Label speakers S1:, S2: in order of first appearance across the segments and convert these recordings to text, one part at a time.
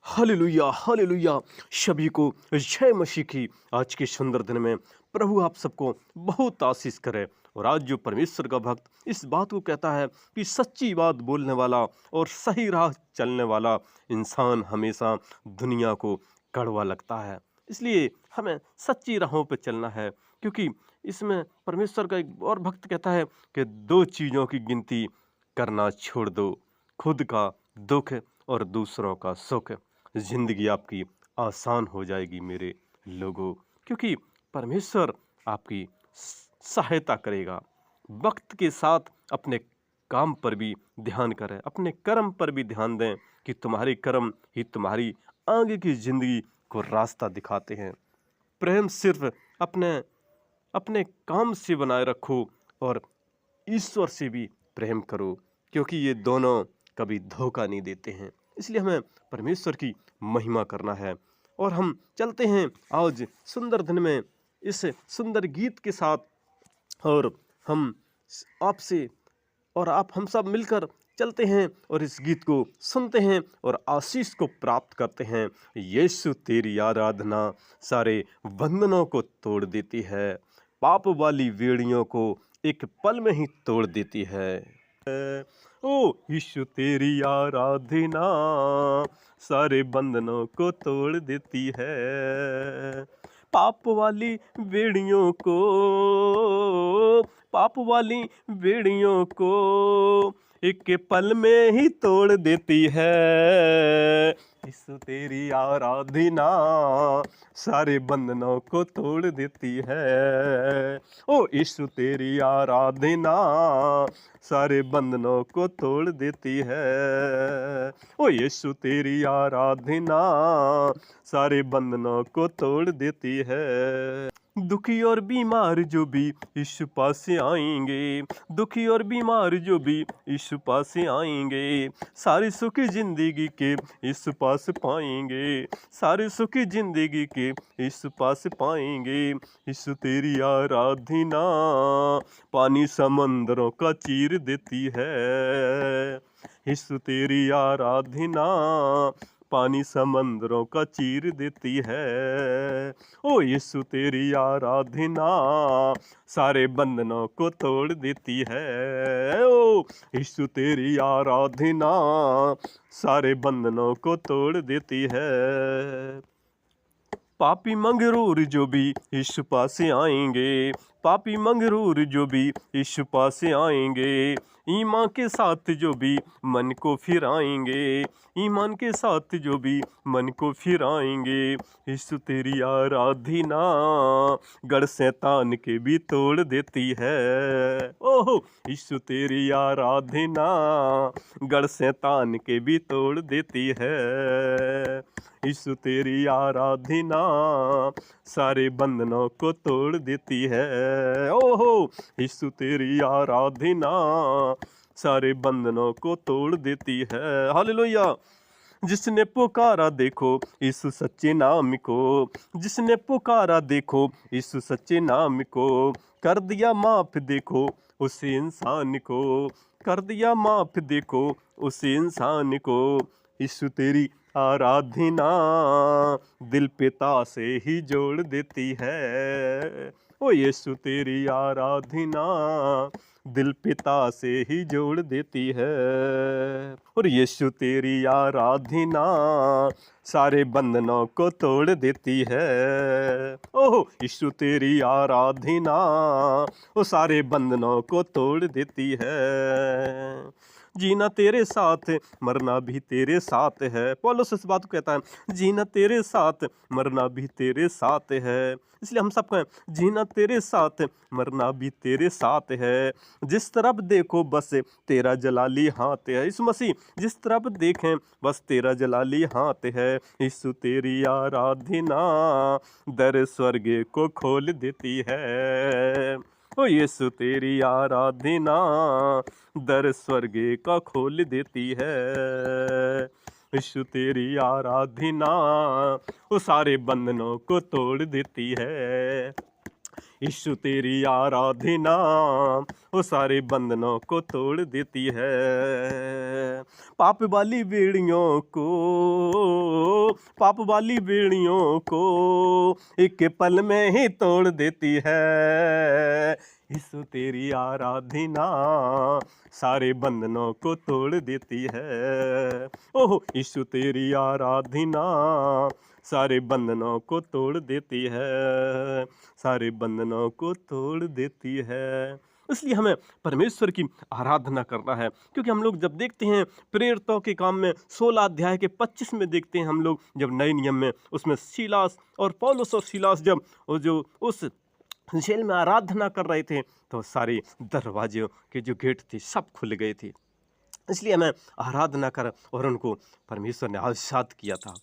S1: Hallelujah hallelujah. सभी को जय मसीह की। आज के सुंदर दिन में प्रभु आप सबको बहुत आशीष करे। और आज जो परमेश्वर का भक्त इस बात को कहता है कि सच्ची बात बोलने वाला और सही राह चलने वाला इंसान हमेशा दुनिया को कड़वा लगता है। इसलिए हमें सच्ची राहों पे चलना है, क्योंकि इसमें परमेश्वर का एक और भक्त कहता है कि दो चीज़ों की गिनती करना छोड़ दो, खुद का दुख और दूसरों का सुख। जिंदगी आपकी आसान हो जाएगी मेरे लोगों, क्योंकि परमेश्वर आपकी सहायता करेगा। वक्त के साथ अपने काम पर भी ध्यान करें, अपने कर्म पर भी ध्यान दें कि तुम्हारे कर्म ही तुम्हारी आगे की जिंदगी को रास्ता दिखाते हैं। प्रेम सिर्फ अपने अपने काम से बनाए रखो और ईश्वर से भी प्रेम करो, क्योंकि ये दोनों कभी धोखा नहीं देते हैं। इसलिए हमें परमेश्वर की महिमा करना है। और हम चलते हैं आज सुंदर दिन में इस सुंदर गीत के साथ, और हम आपसे और आप हम सब मिलकर चलते हैं और इस गीत को सुनते हैं और आशीष को प्राप्त करते हैं। यीशु तेरी आराधना सारे बंधनों को तोड़ देती है, पाप वाली वेड़ियों को एक पल में ही तोड़ देती है। ओ यीशु तेरी आराधना सारे बंधनों को तोड़ देती है, पाप वाली बेड़ियों को, पाप वाली बेड़ियों को एक पल में ही तोड़ देती है। यीशु तेरी आराधना सारे बंधनों को तोड़ देती है। ओ यीशु तेरी आराधना सारे बंधनों को तोड़ देती है। ओ यीशु तेरी आराधना सारे बंधनों को तोड़ देती है। दुखी और बीमार जो भी यीशु पास आएंगे, दुखी और बीमार जो भी यीशु पास आएंगे, सारी सुखी जिंदगी के यीशु पास पाएंगे, सारी सुखी जिंदगी के यीशु पास पाएंगे। यीशु तेरी आराधना पानी समंदरों का चीर देती है। यीशु तेरी आराधना पानी समंदरों का चीर देती है। ओ यीशु तेरी आराधना सारे बंधनों को तोड़ देती है। ओ यीशु तेरी आराधना सारे बंधनों को तोड़ देती है। पापी मंगरूर जो भी यीशु पास आएंगे, पापी मंगरूर जो भी यीशु पास आएंगे, ईमान के साथ जो भी मन को फिराएंगे, ईमान के साथ जो भी मन को फिराएंगे। यीशु तेरी आराधना गढ़ शैतान के भी तोड़ देती है। ओहो यीशु तेरी आराधना गढ़ शैतान के भी तोड़ देती है। यीशु तेरी आराधना सारे बंधनों को तोड़ देती है। ओहो यीशु तेरी आराधना सारे बंधनों को तोड़ देती है। हालेलुया। जिसने पुकारा देखो यीशु सच्चे नाम को, जिसने पुकारा देखो यीशु सच्चे नाम को, कर दिया माफ देखो उस इंसान को, कर दिया माफ देखो उस इंसान को। यीशु तेरी आराधना दिल पिता से ही जोड़ देती है। ओ यीशु तेरी आराधना दिल पिता से ही जोड़ देती है। और यीशु तेरी आराधना सारे बंधनों को तोड़ देती है। ओह यीशु तेरी आराधना वो सारे बंधनों को तोड़ देती है। जीना तेरे साथ मरना भी तेरे साथ है। पौलुस इस बात को कहता है, जीना तेरे साथ मरना भी तेरे साथ है। इसलिए हम सब कहें जीना तेरे साथ मरना भी तेरे साथ है। जिस तरफ देखो बस तेरा जलाली हाथ है। यीशु मसीह जिस तरफ देखें बस तेरा जलाली हाथ है। यीशु तेरी आराधना दर स्वर्ग को खोल देती है। ओ यीशु तेरी आराधना दर स्वर्ग का खोल देती है। यीशु तेरी आराधना वो सारे बंधनों को तोड़ देती है। यीशु तेरी आराधना वो सारे बंधनों को तोड़ देती है। पाप वाली बेड़ियों को, पाप वाली बेड़ियों को एक पल में ही तोड़ देती है। यीशु तेरी आराधना सारे बंधनों को तोड़ देती है। ओह यीशु तेरी आराधना सारे बंधनों को तोड़ देती है, सारे बंधनों को तोड़ देती है। इसलिए हमें परमेश्वर की आराधना करना है, क्योंकि हम लोग जब देखते हैं प्रेरितों के काम में 16 अध्याय के 25 में देखते हैं हम लोग, जब नए नियम में उसमें सीलास और पौलुस और सीलास जब वो जो उस जेल में आराधना कर रहे थे तो सारे दरवाजे के जो गेट थे सब खुल गए थे। इसलिए हमें आराधना कर और उनको परमेश्वर ने आशीर्वाद किया था।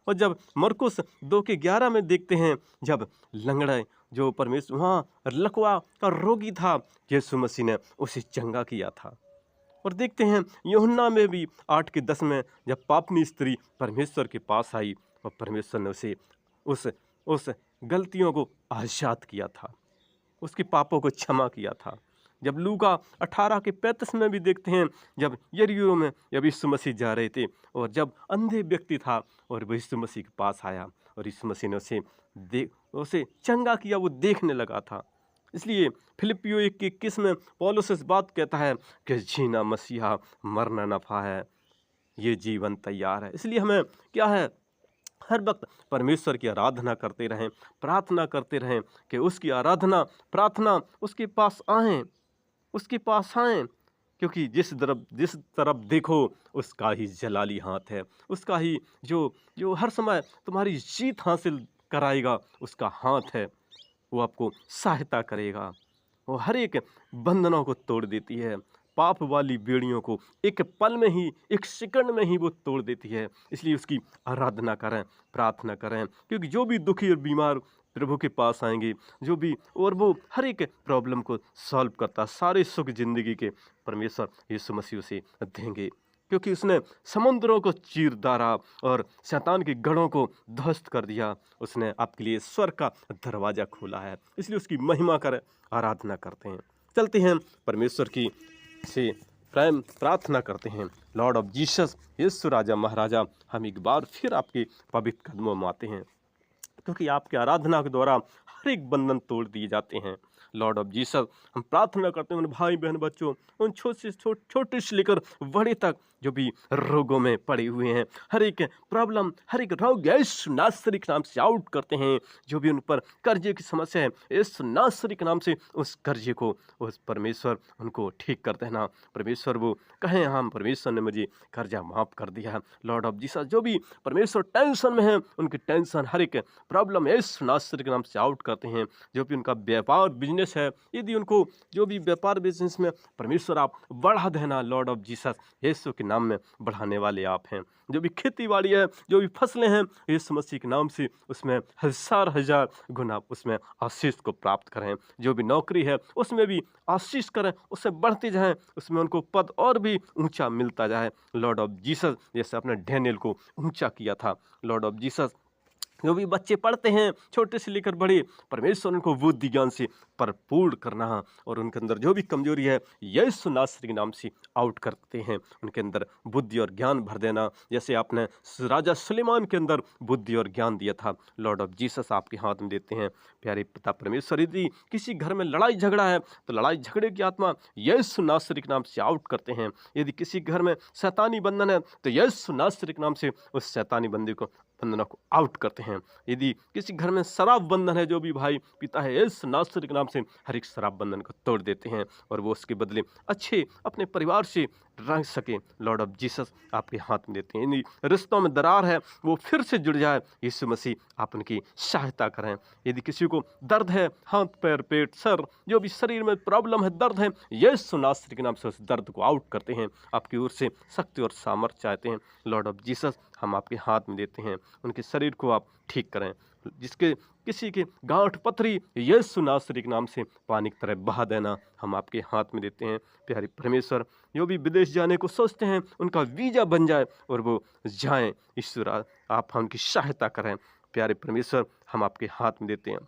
S1: और जब मरकुस 2:11 में देखते हैं, जब लंगड़ा जो परमेश्वर वहाँ लकवा का रोगी था, यीशु मसीह ने उसे चंगा किया था। और देखते हैं यूहन्ना में भी 8:10 में, जब पापनी स्त्री परमेश्वर के पास आई और परमेश्वर ने उसे उस गलतियों को आशीर्वाद किया था, उसके पापों को क्षमा किया था। जब लूका 18:35 में भी देखते हैं, जब यरीहो में जब यीशु मसीह जा रहे थे और जब अंधे व्यक्ति था और वह यीशु मसीह के पास आया और यीशु मसीह ने उसे चंगा किया, वो देखने लगा था। इसलिए फिलिपियो 1:21 में पौलुस इस बात कहता है कि जीना मसीहा, मरना नफा है, ये जीवन तैयार है। इसलिए हमें क्या है, हर वक्त परमेश्वर की आराधना करते रहें, प्रार्थना करते रहें कि उसकी आराधना प्रार्थना उसके पास आएं, उसके पास आएं, क्योंकि जिस तरफ देखो उसका ही जलाली हाथ है, उसका ही जो हर समय तुम्हारी जीत हासिल कराएगा, उसका हाथ है, वो आपको सहायता करेगा। वो हर एक बंधनों को तोड़ देती है, पाप वाली बेड़ियों को एक पल में ही, एक सेकंड में ही वो तोड़ देती है। इसलिए उसकी आराधना करें, प्रार्थना करें, क्योंकि जो भी दुखी और बीमार प्रभु के पास आएंगे, जो भी, और वो हर एक प्रॉब्लम को सॉल्व करता, सारे सुख जिंदगी के परमेश्वर यीशु मसीह से देंगे, क्योंकि उसने समुद्रों को चीर डाला और शैतान के गढ़ों को ध्वस्त कर दिया। उसने आपके लिए स्वर्ग का दरवाजा खोला है, इसलिए उसकी महिमा कर आराधना करते हैं। चलते हैं परमेश्वर की से प्रेम प्रार्थना करते हैं। लॉर्ड ऑफ जीसस, यीशु राजा महाराजा, हम एक बार फिर आपके पवित्र कदमों में आते हैं, क्योंकि आपके आराधना के द्वारा हर एक बंधन तोड़ दिए जाते हैं। लॉर्ड ऑफ जीसस, हम प्रार्थना करते हैं उन भाई बहन बच्चों, उन छोटे से लेकर बड़े तक जो भी रोगों में पड़े हुए हैं, हर एक प्रॉब्लम, हर एक रोग यीशु नासरी के नाम से आउट करते हैं। जो भी उन पर कर्जे की समस्या है, यीशु नासरी के नाम से उस कर्जे को, उस परमेश्वर उनको ठीक कर देना। परमेश्वर वो कहें, हाँ परमेश्वर ने मुझे कर्जा माफ़ कर दिया। लॉर्ड ऑफ जीसस, जो भी परमेश्वर टेंशन में है, उनकी टेंशन, हर एक प्रॉब्लम यीशु नासरी के नाम से आउट करते हैं। जो भी उनका व्यापार बिजनेस है, यदि उनको जो भी व्यापार बिजनेस में परमेश्वर आप बढ़ा देना, लॉर्ड ऑफ जीसस, यीशु के नाम में बढ़ाने वाले आप हैं। जो भी खेती बाड़ी है, जो भी फसलें हैं, यीशु मसीह के नाम से उसमें हजार गुना उसमें आशीष को प्राप्त करें। जो भी नौकरी है उसमें भी आशीष करें, उससे बढ़ते जाएं, उसमें उनको पद और भी ऊंचा मिलता जाए। लॉर्ड ऑफ जीसस, जैसे आपने डैनियल को ऊंचा किया था, लॉर्ड ऑफ जीसस, जो भी बच्चे पढ़ते हैं छोटे से लेकर बड़े, परमेश्वर उनको बुद्धि ज्ञान से भरपूर करना, और उनके अंदर जो भी कमजोरी है यीशु नासरी के नाम से आउट करते हैं, उनके अंदर बुद्धि और ज्ञान भर देना, जैसे आपने राजा सुलेमान के अंदर बुद्धि और ज्ञान दिया था। लॉर्ड ऑफ जीसस, आपके हाथ में देते हैं प्यारे पिता परमेश्वर। यदि किसी घर में लड़ाई झगड़ा है तो लड़ाई झगड़े की आत्मा यीशु नासरी के नाम से आउट करते हैं। यदि किसी घर में शैतानी बंधन है तो यीशु नासरी के नाम से उस शैतानी बंदी को बंधनों को आउट करते हैं। यदि किसी घर में शराब बंधन है, जो भी भाई पिता है यीशु नासरी के नाम से हर एक शराब बंधन को तोड़ देते हैं, और वो उसके बदले अच्छे अपने परिवार से रह सके। लॉर्ड ऑफ जीसस, आपके हाथ में देते हैं। यदि रिश्तों में दरार है वो फिर से जुड़ जाए, यीशु मसीह आप उनकी सहायता करें। यदि किसी को दर्द है, हाथ पैर पेट सर, जो भी शरीर में प्रॉब्लम है, दर्द है, यीशु नासरी के नाम से उस दर्द को आउट करते हैं। आपकी ओर से शक्ति और सामर्थ्य चाहते हैं। लॉर्ड ऑफ जीसस, हम आपके हाथ में देते हैं, उनके शरीर को आप ठीक करें। जिसके किसी के गांठ पथरी यीशु नासरी के नाम से पानी की तरह बहा देना, हम आपके हाथ में देते हैं। प्यारे परमेश्वर, जो भी विदेश जाने को सोचते हैं उनका वीजा बन जाए और वो जाएं। ईश्वर, आप उनकी सहायता करें। प्यारे परमेश्वर, हम आपके हाथ में देते हैं।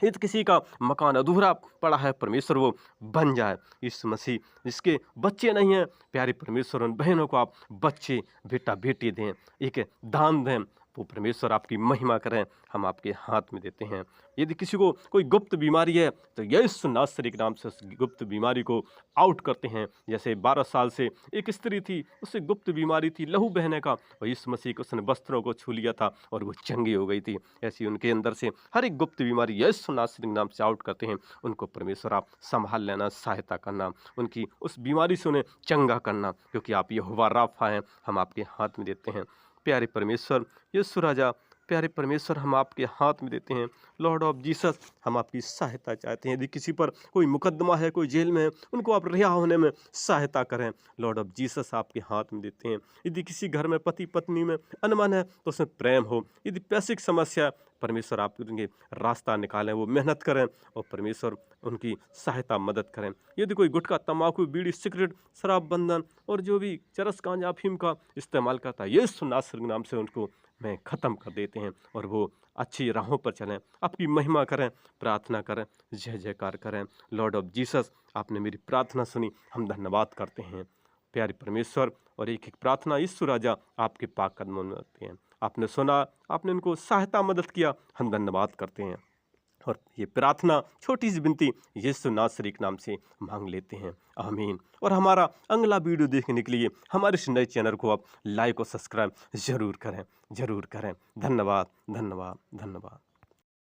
S1: यदि किसी का मकान अधूरा पड़ा है, परमेश्वर वो बन जाए। यीशु मसीह जिसके बच्चे नहीं हैं, प्यारे परमेश्वर उन बहनों को आप बच्चे बेटा बेटी दें, एक दान दें, वो परमेश्वर आपकी महिमा करें, हम आपके हाथ में देते हैं। यदि किसी को कोई गुप्त बीमारी है तो यीशु नासरी के नाम से उस गुप्त बीमारी को आउट करते हैं। जैसे 12 साल से एक स्त्री थी, उसे गुप्त बीमारी थी लहू बहने का, और यीशु मसीह को उसने वस्त्रों को छू लिया था और वो चंगी हो गई थी। ऐसी उनके अंदर से हर एक गुप्त बीमारी यीशु नासरी के नाम से आउट करते हैं। उनको परमेश्वर आप संभाल लेना, सहायता करना, उनकी उस बीमारी से उन्हें चंगा करना, क्योंकि आप यहोवा राफा हैं, हम आपके हाथ में देते हैं। प्यारे परमेश्वर यीशु राजा, प्यारे परमेश्वर हम आपके हाथ में देते हैं। लॉर्ड ऑफ जीसस, हम आपकी सहायता चाहते हैं। यदि किसी पर कोई मुकदमा है, कोई जेल में है, उनको आप रिहा होने में सहायता करें। लॉर्ड ऑफ जीसस आपके हाथ में देते हैं। यदि किसी घर में पति पत्नी में अनबन है तो उसमें प्रेम हो। यदि पैसे की समस्या, परमेश्वर आप उनके रास्ता निकालें, वो मेहनत करें और परमेश्वर उनकी सहायता मदद करें। यदि कोई गुटखा तंबाकू बीड़ी सिगरेट शराब बंधन और जो भी चरस गांजा अफीम का इस्तेमाल करता है, यीशु नासरी के नाम से उनको में ख़त्म कर देते हैं और वो अच्छी राहों पर चलें, आपकी महिमा करें, प्रार्थना करें, जय जयकार करें। लॉर्ड ऑफ जीसस, आपने मेरी प्रार्थना सुनी, हम धन्यवाद करते हैं प्यारे परमेश्वर। और एक एक प्रार्थना यीशु राजा आपके पाक कदमों में होती हैं। आपने सुना, आपने उनको सहायता मदद किया, हम धन्यवाद करते हैं। और ये प्रार्थना छोटी सी विनती यीशु नासरी के नाम से मांग लेते हैं, आमीन। और हमारा अगला वीडियो देखने के लिए हमारे इस नए चैनल को आप लाइक और सब्सक्राइब जरूर करें, जरूर करें। धन्यवाद, धन्यवाद, धन्यवाद।